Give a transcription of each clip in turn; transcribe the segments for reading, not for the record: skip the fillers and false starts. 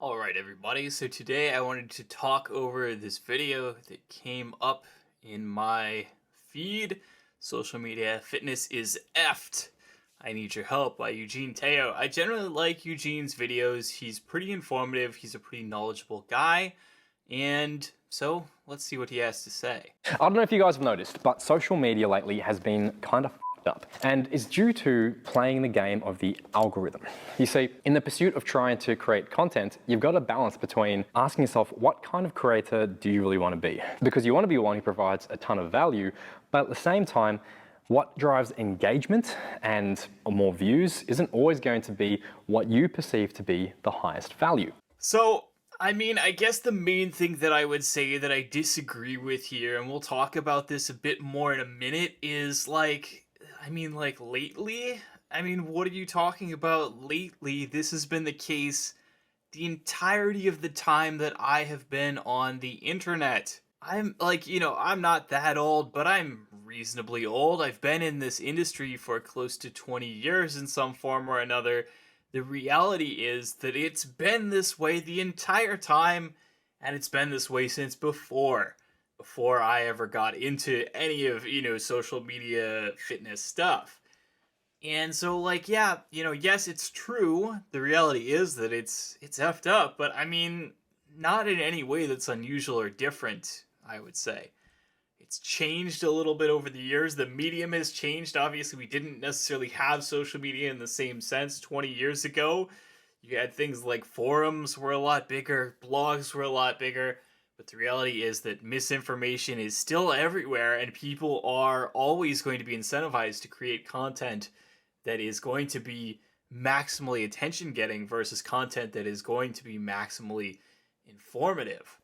Alright everybody, so today I wanted to talk over this video that came up in my feed. Social media fitness is effed. I Need Your Help by Eugene. I generally like Eugene's videos. He's pretty informative, he's a pretty knowledgeable guy, and so let's see what he has to say. I don't know if you guys have noticed, but social media lately has been kind of up and is due to playing the game of the algorithm. You see, in the pursuit of trying to create content, you've got to balance between asking yourself, what kind of creator do you really want to be? Because you want to be one who provides a ton of value, but at the same time, what drives engagement and more views isn't always going to be what you perceive to be the highest value. So, I mean, I guess the main thing that I would say that I disagree with here, and we'll talk about this a bit more in a minute, is lately? What are you talking about lately? This has been the case the entirety of the time that I have been on the internet. I'm not that old, but I'm reasonably old. I've been in this industry for close to 20 years in some form or another. The reality is that it's been this way the entire time, and it's been this way since before I ever got into any of, social media fitness stuff. And so, yes, it's true. The reality is that it's effed up, but I mean, not in any way that's unusual or different, I would say. It's changed a little bit over the years. The medium has changed. Obviously, we didn't necessarily have social media in the same sense 20 years ago. You had things like forums were a lot bigger, blogs were a lot bigger. But the reality is that misinformation is still everywhere, and people are always going to be incentivized to create content that is going to be maximally attention-getting versus content that is going to be maximally informative.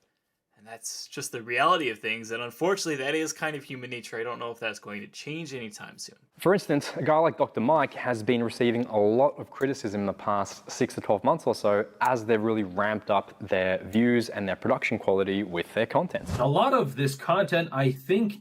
And that's just the reality of things, and unfortunately that is kind of human nature. I don't know if that's going to change anytime soon. For instance, a guy like Dr. Mike has been receiving a lot of criticism in the past 6 to 12 months or so as they've really ramped up their views and their production quality with their content. A lot of this content, I think,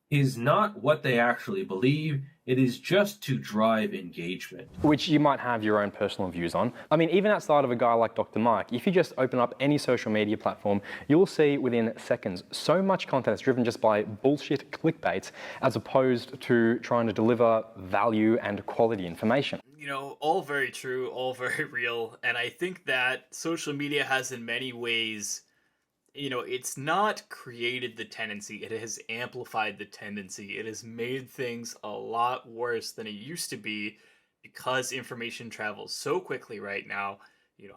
is not what they actually believe. It is just to drive engagement. Which you might have your own personal views on. I mean, even outside of a guy like Dr. Mike, if you just open up any social media platform, you'll see within seconds so much content is driven just by bullshit clickbait as opposed to trying to deliver value and quality information. All very true, all very real, and I think that social media has in many ways, it's not created the tendency, it has amplified the tendency. It has made things a lot worse than it used to be because information travels so quickly right now.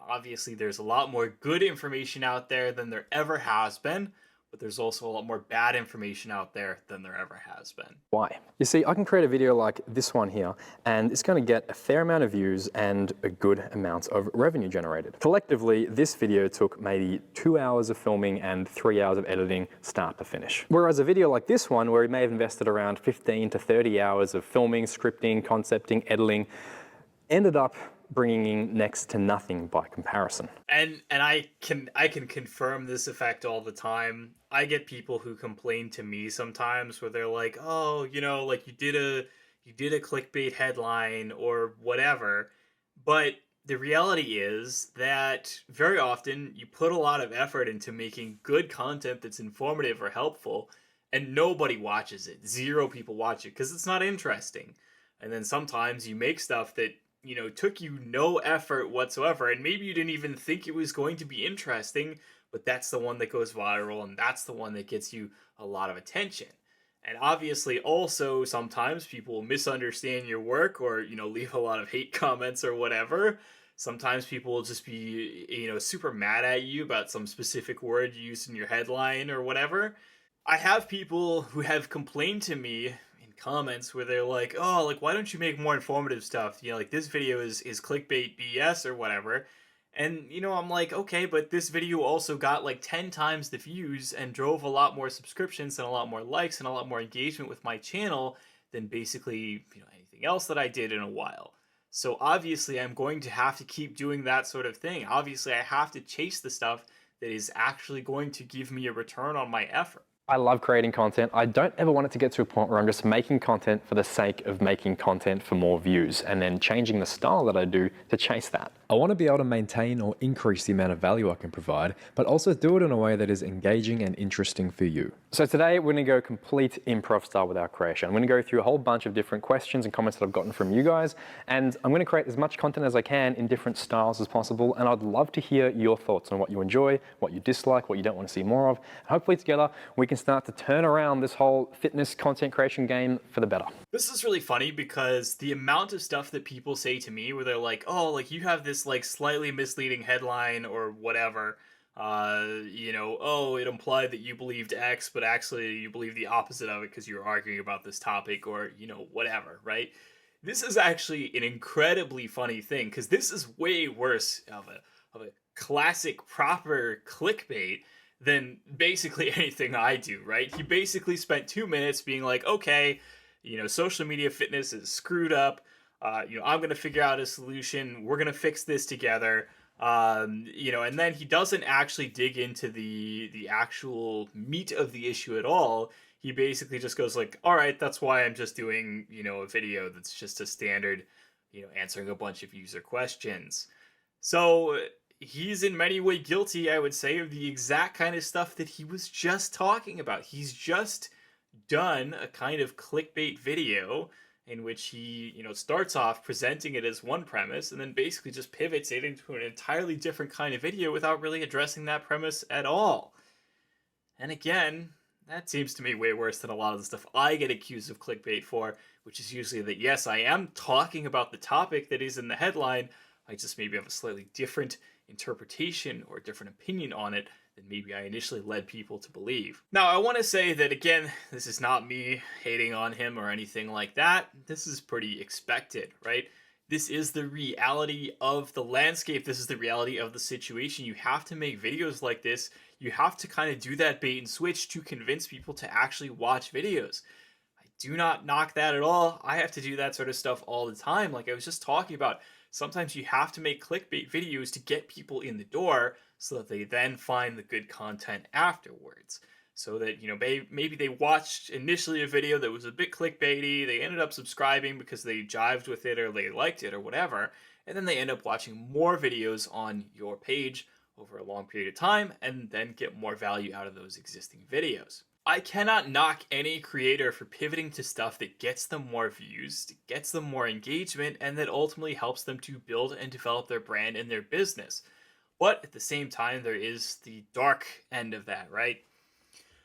Obviously there's a lot more good information out there than there ever has been, but there's also a lot more bad information out there than there ever has been. Why? You see, I can create a video like this one here, and it's going to get a fair amount of views and a good amount of revenue generated. Collectively, this video took maybe 2 hours of filming and 3 hours of editing start to finish. Whereas a video like this one, where we may have invested around 15 to 30 hours of filming, scripting, concepting, editing, ended up bringing in next to nothing by comparison. And I can confirm this effect all the time. I get people who complain to me sometimes where they're like, oh, you did a clickbait headline or whatever. But the reality is that very often you put a lot of effort into making good content that's informative or helpful, and nobody watches it. 0 people watch it because it's not interesting. And then sometimes you make stuff that took you no effort whatsoever, and maybe you didn't even think it was going to be interesting, but that's the one that goes viral, and that's the one that gets you a lot of attention. And obviously also sometimes people will misunderstand your work or, leave a lot of hate comments or whatever. Sometimes people will just be, super mad at you about some specific word you used in your headline or whatever. I have people who have complained to me comments where they're like, oh, why don't you make more informative stuff? This video is clickbait BS or whatever. And, I'm like, okay, but this video also got 10 times the views and drove a lot more subscriptions and a lot more likes and a lot more engagement with my channel than basically, anything else that I did in a while. So obviously I'm going to have to keep doing that sort of thing. Obviously I have to chase the stuff that is actually going to give me a return on my effort. I love creating content. I don't ever want it to get to a point where I'm just making content for the sake of making content for more views and then changing the style that I do to chase that. I want to be able to maintain or increase the amount of value I can provide, but also do it in a way that is engaging and interesting for you. So today we're going to go complete improv style with our creation. I'm going to go through a whole bunch of different questions and comments that I've gotten from you guys, and I'm going to create as much content as I can in different styles as possible, and I'd love to hear your thoughts on what you enjoy, what you dislike, what you don't want to see more of. And hopefully together we can start to turn around this whole fitness content creation game for the better. This is really funny because the amount of stuff that people say to me where they're like, oh, like you have this like slightly misleading headline or whatever, oh, it implied that you believed X, but actually you believe the opposite of it because you're arguing about this topic or, whatever, right? This is actually an incredibly funny thing because this is way worse of a classic proper clickbait than basically anything I do, right? He basically spent 2 minutes being like, okay, social media fitness is screwed up. I'm going to figure out a solution. We're going to fix this together. And then he doesn't actually dig into the actual meat of the issue at all. He basically just goes like, all right, that's why I'm just doing, a video that's just a standard, answering a bunch of user questions. So he's in many ways guilty, I would say, of the exact kind of stuff that he was just talking about. He's just done a kind of clickbait video in which he, starts off presenting it as one premise and then basically just pivots it into an entirely different kind of video without really addressing that premise at all. And again, that seems to me way worse than a lot of the stuff I get accused of clickbait for, which is usually that, yes, I am talking about the topic that is in the headline, I just maybe have a slightly different interpretation or different opinion on it than maybe I initially led people to believe. Now, I want to say that, again, this is not me hating on him or anything like that. This is pretty expected, right? This is the reality of the landscape. This is the reality of the situation. You have to make videos like this. You have to kind of do that bait and switch to convince people to actually watch videos. I do not knock that at all. I have to do that sort of stuff all the time. Like I was just talking about, sometimes you have to make clickbait videos to get people in the door so that they then find the good content afterwards. So that, maybe they watched initially a video that was a bit clickbaity, they ended up subscribing because they jived with it or they liked it or whatever, and then they end up watching more videos on your page over a long period of time and then get more value out of those existing videos. I cannot knock any creator for pivoting to stuff that gets them more views, gets them more engagement, and that ultimately helps them to build and develop their brand and their business. But at the same time, there is the dark end of that, right?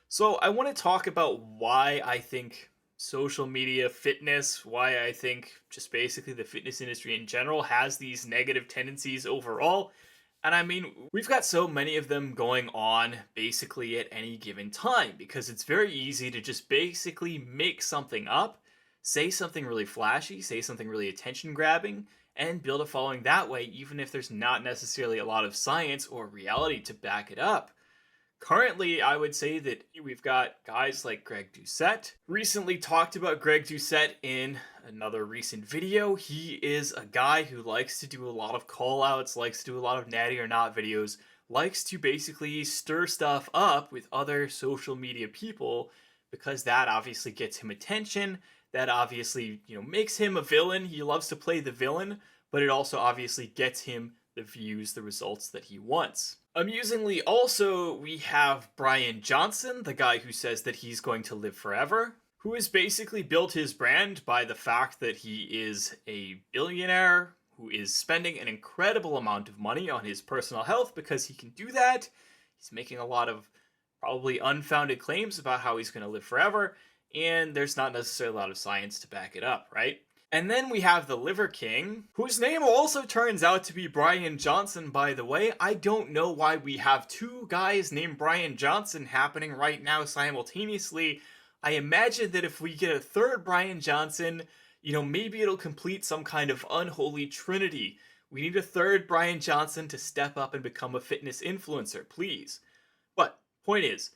So I want to talk about why I think social media fitness, why I think just basically the fitness industry in general has these negative tendencies overall. And I mean, we've got so many of them going on basically at any given time because it's very easy to just basically make something up, say something really flashy, say something really attention grabbing, and build a following that way, even if there's not necessarily a lot of science or reality to back it up. Currently, I would say that we've got guys like Greg Doucette. Recently talked about Greg Doucette in another recent video. He is a guy who likes to do a lot of call-outs, likes to do a lot of natty or not videos, likes to basically stir stuff up with other social media people because that obviously gets him attention. That obviously, makes him a villain. He loves to play the villain, but it also obviously gets him the views, the results that he wants. Amusingly, also, we have Brian Johnson, the guy who says that he's going to live forever, who has basically built his brand by the fact that he is a billionaire who is spending an incredible amount of money on his personal health because he can do that. He's making a lot of probably unfounded claims about how he's going to live forever, and there's not necessarily a lot of science to back it up, right? And then we have the Liver King, whose name also turns out to be Brian Johnson, by the way. I don't know why we have two guys named Brian Johnson happening right now simultaneously. I imagine that if we get a third Brian Johnson, maybe it'll complete some kind of unholy trinity. We need a third Brian Johnson to step up and become a fitness influencer, please. But, point is,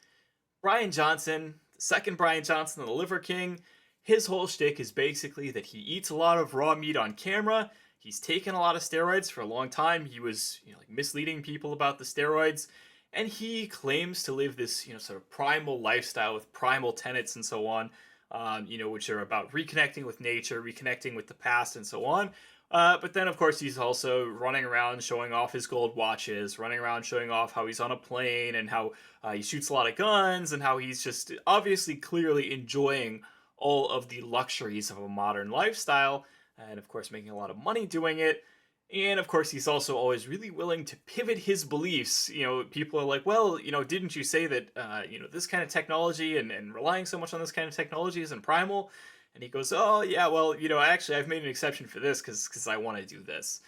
Brian Johnson, the second Brian Johnson, the Liver King, his whole shtick is basically that he eats a lot of raw meat on camera. He's taken a lot of steroids for a long time. He was, misleading people about the steroids. And he claims to live this, sort of primal lifestyle with primal tenets and so on, which are about reconnecting with nature, reconnecting with the past and so on. But then, of course, he's also running around showing off his gold watches, running around showing off how he's on a plane and how he shoots a lot of guns and how he's just obviously clearly enjoying all of the luxuries of a modern lifestyle and, of course, making a lot of money doing it. And of course, he's also always really willing to pivot his beliefs. People are like, well, didn't you say that, this kind of technology and relying so much on this kind of technology isn't primal? And he goes, oh, yeah, well, actually, I've made an exception for this because I want to do this.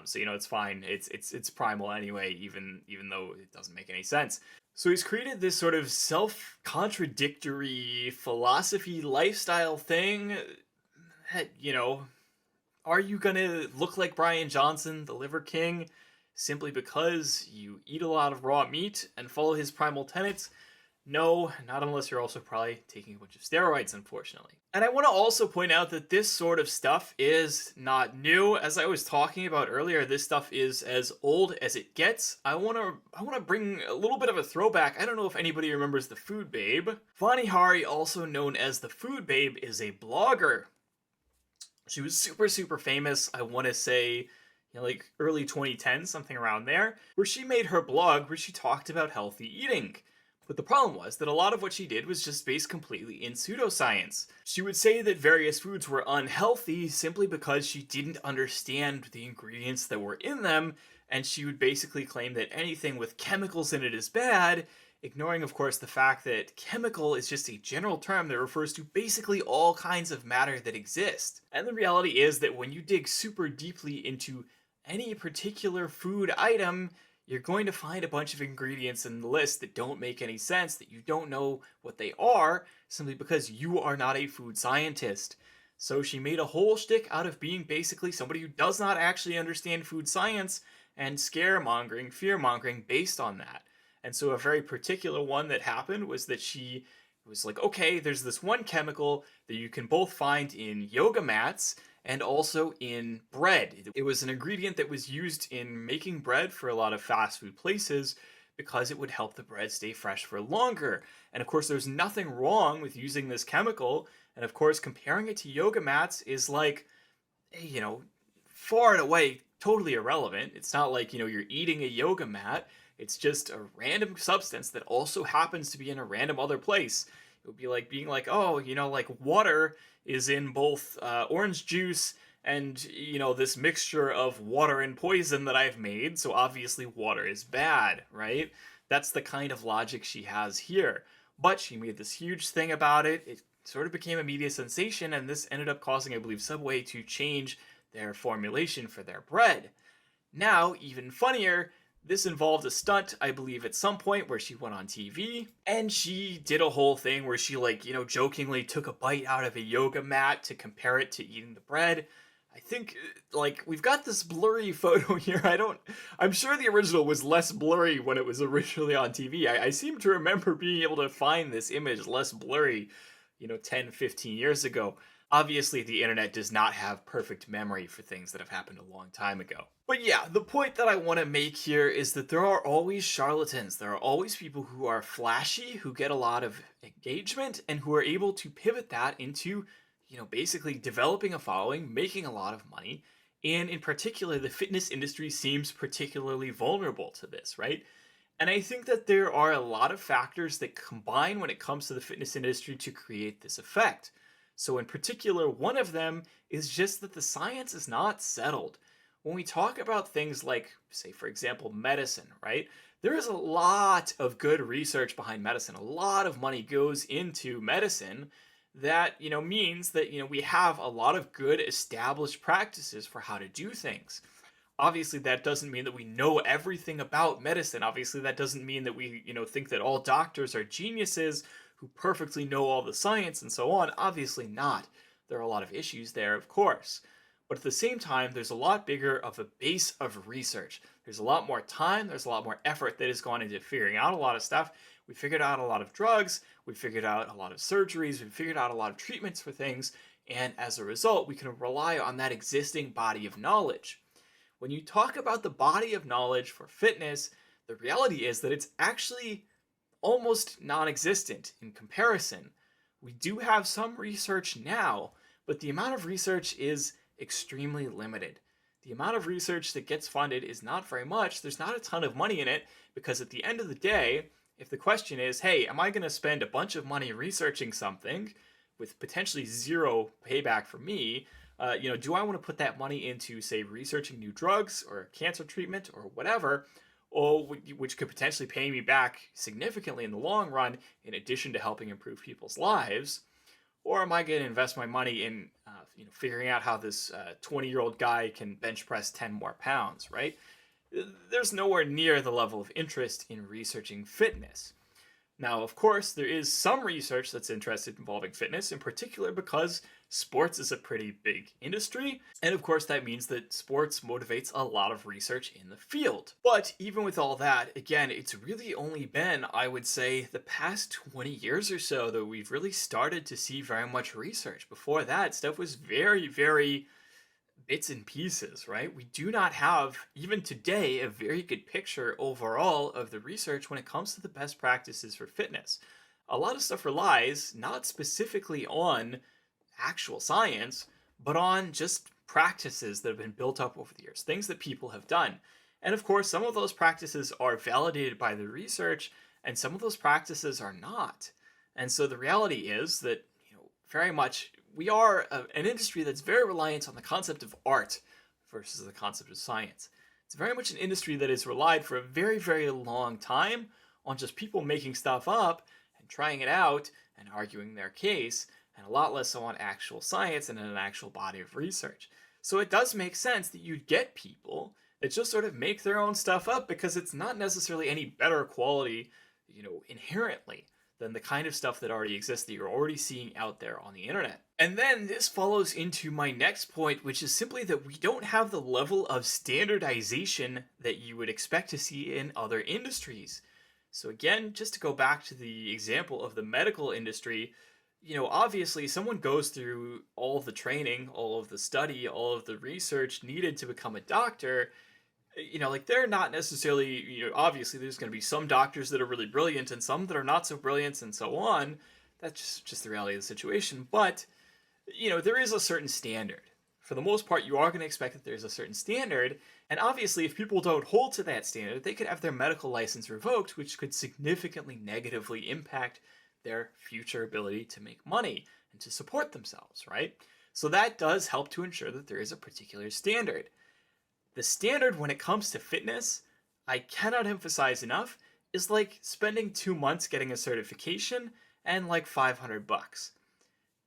So, it's fine. It's primal anyway, even though it doesn't make any sense. So he's created this sort of self-contradictory philosophy lifestyle thing that, are you gonna look like Brian Johnson, the Liver King, simply because you eat a lot of raw meat and follow his primal tenets? No, not unless you're also probably taking a bunch of steroids, unfortunately. And I want to also point out that this sort of stuff is not new. As I was talking about earlier, this stuff is as old as it gets. I want to bring a little bit of a throwback. I don't know if anybody remembers the Food Babe. Vani Hari, also known as the Food Babe, is a blogger. She was super, super famous, I want to say, like early 2010s, something around there, where she made her blog where she talked about healthy eating. But the problem was that a lot of what she did was just based completely in pseudoscience. She would say that various foods were unhealthy simply because she didn't understand the ingredients that were in them, and she would basically claim that anything with chemicals in it is bad, ignoring, of course, the fact that chemical is just a general term that refers to basically all kinds of matter that exist. And the reality is that when you dig super deeply into any particular food item, you're going to find a bunch of ingredients in the list that don't make any sense, that you don't know what they are, simply because you are not a food scientist. So she made a whole shtick out of being basically somebody who does not actually understand food science and scaremongering, fear-mongering based on that. And so a very particular one that happened was that she was like, okay, there's this one chemical that you can both find in yoga mats and also in bread. It was an ingredient that was used in making bread for a lot of fast food places because it would help the bread stay fresh for longer. And of course, there's nothing wrong with using this chemical. And of course, comparing it to yoga mats is like, far and away totally irrelevant. It's not like, you're eating a yoga mat. It's just a random substance that also happens to be in a random other place. It would be like being like, oh, like water is in both orange juice and, this mixture of water and poison that I've made, so obviously water is bad, right? That's the kind of logic she has here. But she made this huge thing about it. It sort of became a media sensation, and this ended up causing, I believe, Subway to change their formulation for their bread. Now, even funnier, this involved a stunt, I believe, at some point where she went on TV and she did a whole thing where she, jokingly took a bite out of a yoga mat to compare it to eating the bread. I think, we've got this blurry photo here. I'm sure the original was less blurry when it was originally on TV. I seem to remember being able to find this image less blurry, 10, 15 years ago. Obviously, the internet does not have perfect memory for things that have happened a long time ago. But yeah, the point that I want to make here is that there are always charlatans. There are always people who are flashy, who get a lot of engagement, and who are able to pivot that into, basically developing a following, making a lot of money. And in particular, the fitness industry seems particularly vulnerable to this, right? And I think that there are a lot of factors that combine when it comes to the fitness industry to create this effect. So in particular, one of them is just that the science is not settled. When we talk about things like, say, for example, medicine, right? There is a lot of good research behind medicine. A lot of money goes into medicine that, means that, we have a lot of good established practices for how to do things. Obviously, that doesn't mean that we know everything about medicine. Obviously, that doesn't mean that we, think that all doctors are geniuses who perfectly know all the science and so on. Obviously not. There are a lot of issues there, of course. But at the same time, there's a lot bigger of a base of research. There's a lot more time, there's a lot more effort that has gone into figuring out a lot of stuff. We figured out a lot of drugs, we figured out a lot of surgeries, we figured out a lot of treatments for things, and as a result, we can rely on that existing body of knowledge. When you talk about the body of knowledge for fitness, the reality is that it's actually almost non-existent in comparison. We do have some research now, but the amount of research is extremely limited. The amount of research that gets funded is not very much. There's not a ton of money in it because at the end of the day, if the question is, hey, am I going to spend a bunch of money researching something with potentially zero payback for me? Do I want to put that money into, say, researching new drugs or cancer treatment or whatever, or which could potentially pay me back significantly in the long run, in addition to helping improve people's lives? Or am I going to invest my money in, figuring out how this 20-year-old guy can bench press 10 more pounds, right? There's nowhere near the level of interest in researching fitness. Now, of course, there is some research that's interested involving fitness, in particular because sports is a pretty big industry, and of course that means that sports motivates a lot of research in the field. But even with all that, again, it's really only been, I would say, the past 20 years or so that we've really started to see very much research. Before that, stuff was very, very bits and pieces, right? We do not have, even today, a very good picture overall of the research when it comes to the best practices for fitness. A lot of stuff relies not specifically on actual science, but on just practices that have been built up over the years, things that people have done. And of course, some of those practices are validated by the research, and some of those practices are not. And so the reality is that, very much we are an industry that's very reliant on the concept of art versus the concept of science. It's very much an industry that has relied for a very, very long time on just people making stuff up and trying it out and arguing their case, and a lot less so on actual science and an actual body of research. So it does make sense that you'd get people that just sort of make their own stuff up because it's not necessarily any better quality, inherently, than the kind of stuff that already exists that you're already seeing out there on the internet. And then this follows into my next point, which is simply that we don't have the level of standardization that you would expect to see in other industries. So again, just to go back to the example of the medical industry, obviously someone goes through all of the training, all of the study, all of the research needed to become a doctor. They're not necessarily, obviously there's going to be some doctors that are really brilliant and some that are not so brilliant and so on. That's just the reality of the situation. But, there is a certain standard. For the most part, you are going to expect that there's a certain standard. And obviously, if people don't hold to that standard, they could have their medical license revoked, which could significantly negatively impact their future ability to make money and to support themselves, right? So that does help to ensure that there is a particular standard. The standard when it comes to fitness, I cannot emphasize enough, is like spending 2 months getting a certification and like $500.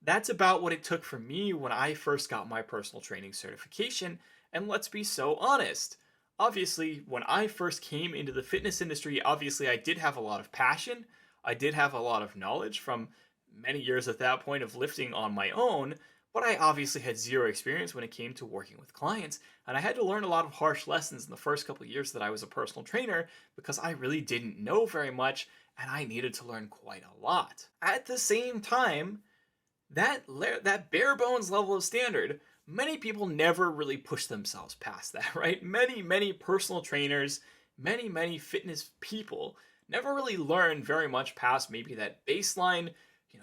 That's about what it took for me when I first got my personal training certification, and let's be so honest. Obviously, when I first came into the fitness industry, obviously I did have a lot of passion, I did have a lot of knowledge from many years at that point of lifting on my own, but I obviously had zero experience when it came to working with clients, and I had to learn a lot of harsh lessons in the first couple of years that I was a personal trainer because I really didn't know very much, and I needed to learn quite a lot. At the same time, that bare bones level of standard, many people never really push themselves past that, right? Many personal trainers, many fitness people never really learn very much past maybe that baseline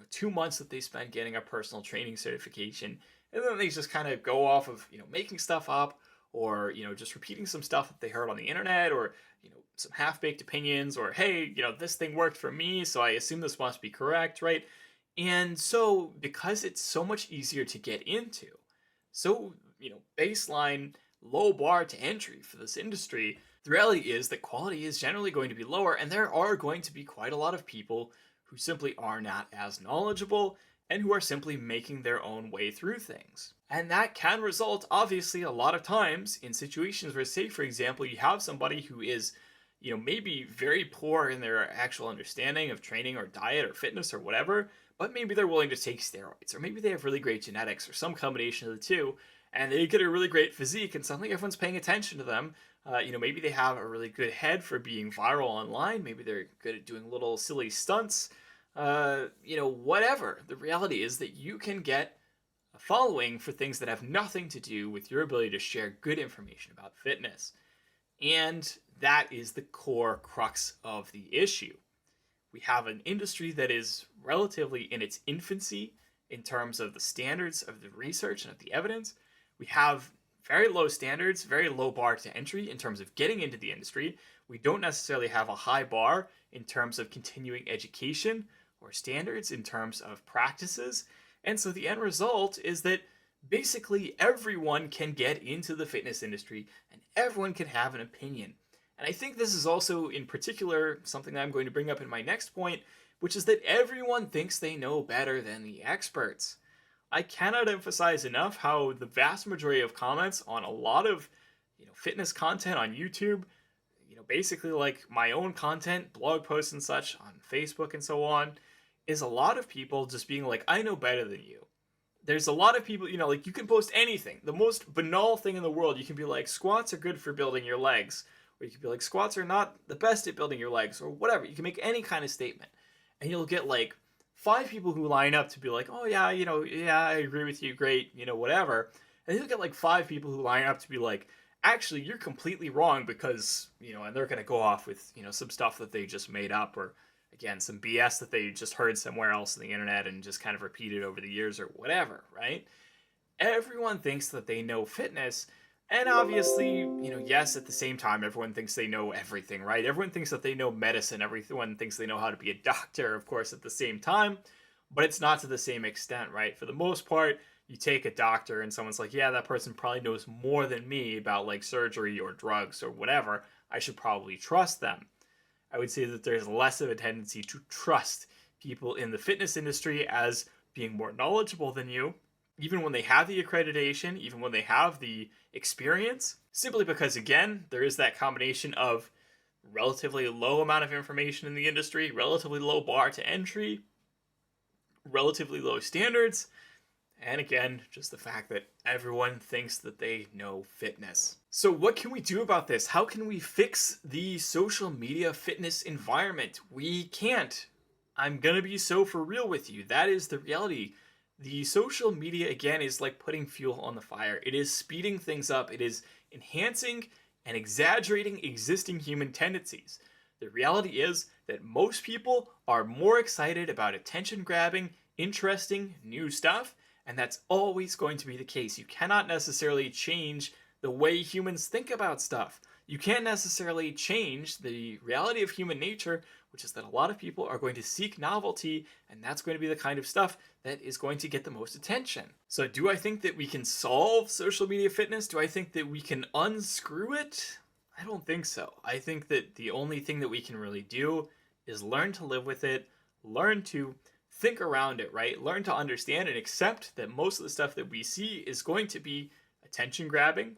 2 months that they spend getting a personal training certification, and then they just kind of go off of, making stuff up, or, just repeating some stuff that they heard on the internet, or, some half-baked opinions, or, hey, this thing worked for me, so I assume this must be correct, right? And so, because it's so much easier to get into, so, baseline, low bar to entry for this industry, the reality is that quality is generally going to be lower, and there are going to be quite a lot of people who simply are not as knowledgeable and who are simply making their own way through things. And that can result, obviously, a lot of times in situations where, say, for example, you have somebody who is, maybe very poor in their actual understanding of training or diet or fitness or whatever, but maybe they're willing to take steroids, or maybe they have really great genetics or some combination of the two, and they get a really great physique and suddenly everyone's paying attention to them. Maybe they have a really good head for being viral online. Maybe they're good at doing little silly stunts. Whatever. The reality is that you can get a following for things that have nothing to do with your ability to share good information about fitness. And that is the core crux of the issue. We have an industry that is relatively in its infancy in terms of the standards of the research and of the evidence. We have very low standards, very low bar to entry in terms of getting into the industry. We don't necessarily have a high bar in terms of continuing education or standards in terms of practices. And so the end result is that basically everyone can get into the fitness industry and everyone can have an opinion. And I think this is also in particular something that I'm going to bring up in my next point, which is that everyone thinks they know better than the experts. I cannot emphasize enough how the vast majority of comments on a lot of fitness content on YouTube, basically like my own content, blog posts and such on Facebook and so on, is a lot of people just being like, I know better than you. There's a lot of people, like you can post anything. The most banal thing in the world, you can be like, squats are good for building your legs. Or you can be like, squats are not the best at building your legs, or whatever. You can make any kind of statement. And you'll get like 5 people who line up to be like, oh yeah, yeah, I agree with you, great, whatever. And you'll get like 5 people who line up to be like, actually, you're completely wrong because, and they're going to go off with, some stuff that they just made up, or again, some BS that they just heard somewhere else on the internet and just kind of repeated over the years or whatever, right? Everyone thinks that they know fitness. And obviously, yes, at the same time, everyone thinks they know everything, right? Everyone thinks that they know medicine. Everyone thinks they know how to be a doctor, of course, at the same time. But it's not to the same extent, right? For the most part, you take a doctor and someone's like, yeah, that person probably knows more than me about like surgery or drugs or whatever. I should probably trust them. I would say that there's less of a tendency to trust people in the fitness industry as being more knowledgeable than you, even when they have the accreditation, even when they have the experience, simply because, again, there is that combination of relatively low amount of information in the industry, relatively low bar to entry, relatively low standards, and again, just the fact that everyone thinks that they know fitness. So what can we do about this? How can we fix the social media fitness environment? We can't. I'm gonna be so for real with you. That is the reality. The social media, again, is like putting fuel on the fire. It is speeding things up. It is enhancing and exaggerating existing human tendencies. The reality is that most people are more excited about attention-grabbing, interesting, new stuff, and that's always going to be the case. You cannot necessarily change the way humans think about stuff. You can't necessarily change the reality of human nature, which is that a lot of people are going to seek novelty, and that's going to be the kind of stuff that is going to get the most attention. So do I think that we can solve social media fitness? Do I think that we can unscrew it? I don't think so. I think that the only thing that we can really do is learn to live with it, learn to think around it, right? Learn to understand and accept that most of the stuff that we see is going to be attention grabbing.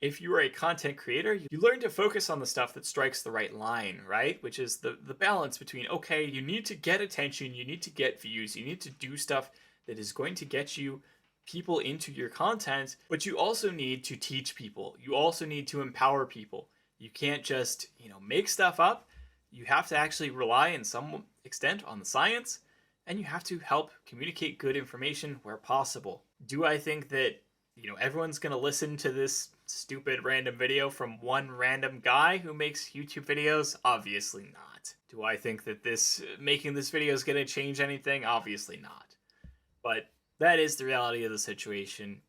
If you are a content creator, you learn to focus on the stuff that strikes the right line, right? Which is the balance between, okay, you need to get attention, you need to get views, you need to do stuff that is going to get you people into your content, but you also need to teach people. You also need to empower people. You can't just, make stuff up. You have to actually rely in some extent on the science, and you have to help communicate good information where possible. Do I think that, everyone's going to listen to this stupid random video from one random guy who makes YouTube videos? Obviously not. Do I think that making this video is going to change anything? Obviously not. But that is the reality of the situation.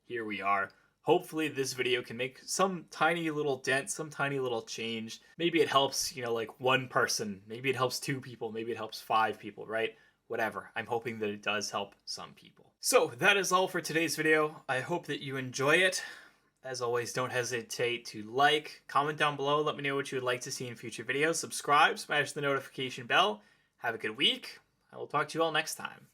Here we are. Hopefully this video can make some tiny little dent, some tiny little change. Maybe it helps, like one person. Maybe it helps 2 people. Maybe it helps 5 people, right? Whatever. I'm hoping that it does help some people. So that is all for today's video. I hope that you enjoy it. As always, don't hesitate to like, comment down below, let me know what you would like to see in future videos, subscribe, smash the notification bell. Have a good week. I will talk to you all next time.